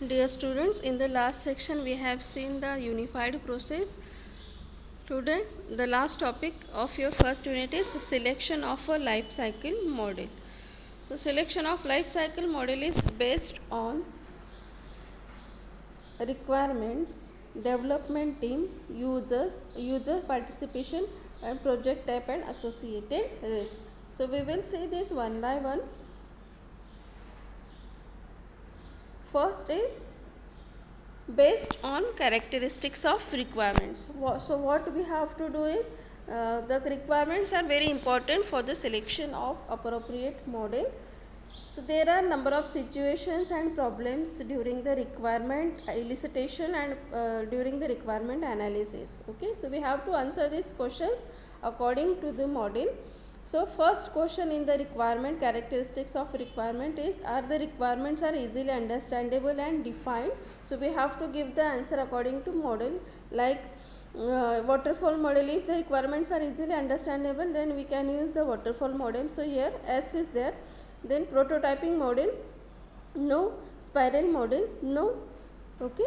Dear students, in the last section we have seen the unified process. Today the last topic of your first unit is selection of a life cycle model. So selection of life cycle model is based on requirements, development team, user participation and project type and associated risk. So we will see this one by one. First is based on characteristics of requirements. So what we have to do is the requirements are very important for the selection of appropriate model. So there are number of situations and problems during the requirement elicitation and during the requirement analysis. Okay, so we have to answer these questions according to the model. So first question in the requirement characteristics of requirement is, are the requirements are easily understandable and defined? So we have to give the answer according to model, like waterfall model. If the requirements are easily understandable, then we can use the waterfall model. So here S is there. Then prototyping model, no. Spiral model, no. Okay,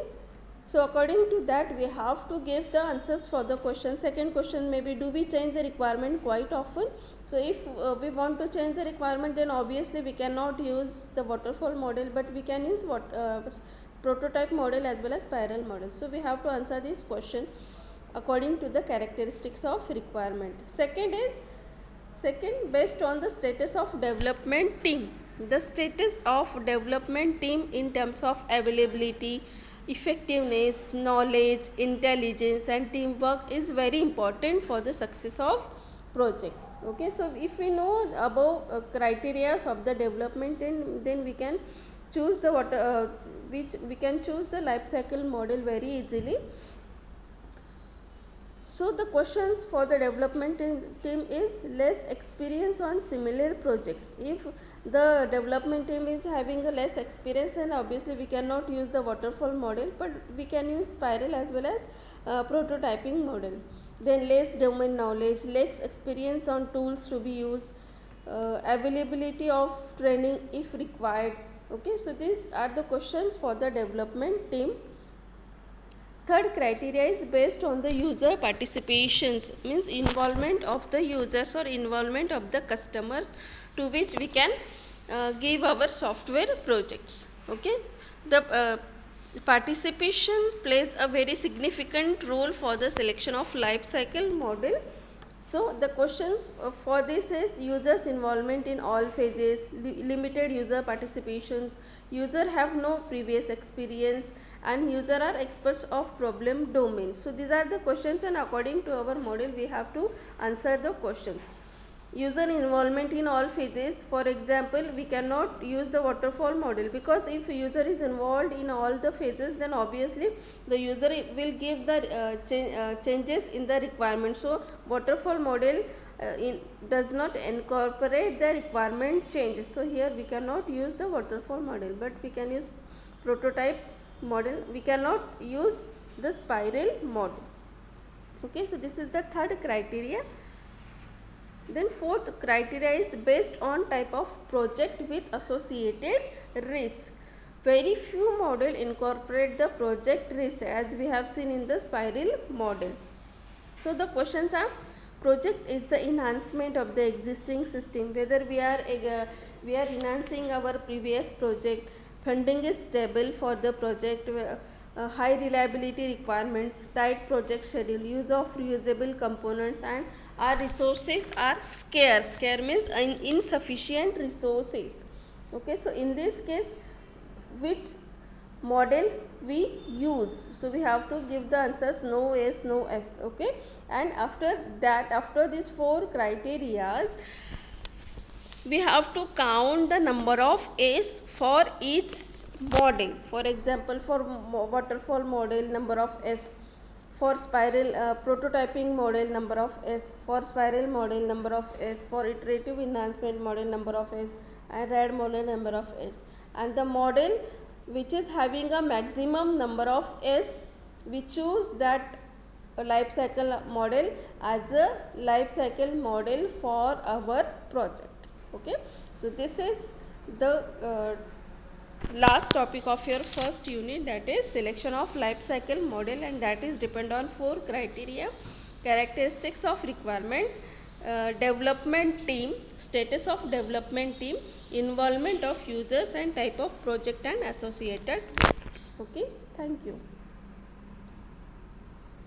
so according to that we have to give the answers for the question. Second question may be, do we change the requirement quite often? So if we want to change the requirement, then obviously we cannot use the waterfall model, but we can use prototype model as well as spiral model. So we have to answer this question according to the characteristics of requirement. Second, based on the status of development team. The status of development team in terms of availability, effectiveness, knowledge, intelligence and teamwork is very important for the success of project. Okay, so if we know above criteria of the development, then we can choose the we can choose the life cycle model very easily. So the questions for the development team is less experience on similar projects. If the development team is having a less experience, then obviously we cannot use the waterfall model, but we can use spiral as well as prototyping model. Then less domain knowledge, less experience on tools to be used, availability of training if required. Okay, so these are the questions for the development team. Third criteria is based on the user participations, means involvement of the users or involvement of the customers to which we can give our software projects. Okay, the participation plays a very significant role for the selection of life cycle model. So the questions for this is users involvement in all phases, limited user participations, user have no previous experience and user are experts of problem domain. So these are the questions, and according to our model we have to answer the questions. User involvement in all phases, for example, we cannot use the waterfall model, because if user is involved in all the phases, then obviously the user will give the changes in the requirement. So waterfall model does not incorporate the requirement changes. So here we cannot use the waterfall model, but we can use prototype model. We cannot use the spiral model. Okay, so this is the third criteria. Then fourth criteria is based on type of project with associated risk. Very few model incorporate the project risk, as we have seen in the spiral model. So the questions are, project is the enhancement of the existing system, whether we are enhancing our previous project, funding is stable for the project, high reliability requirements, tight project schedule, use of reusable components, and our resources are scarce. Scarce means insufficient resources. Okay, so in this case, which model we use? So we have to give the answers no, yes, no, S. Okay, and after that, after these four criterias, we have to count the number of A's for each model. For example, for waterfall model, number of S. For spiral prototyping model, number of S. For spiral model, number of S. For iterative enhancement model, number of S. And RAD model, number of S. And the model which is having a maximum number of S, we choose that life cycle model as a life cycle model for our project. Okay, so this is the last topic of your first unit, that is selection of life cycle model, and that is depend on 4 criteria: characteristics of requirements, development team, status of development team, involvement of users, and type of project and associated risk. Okay, thank you.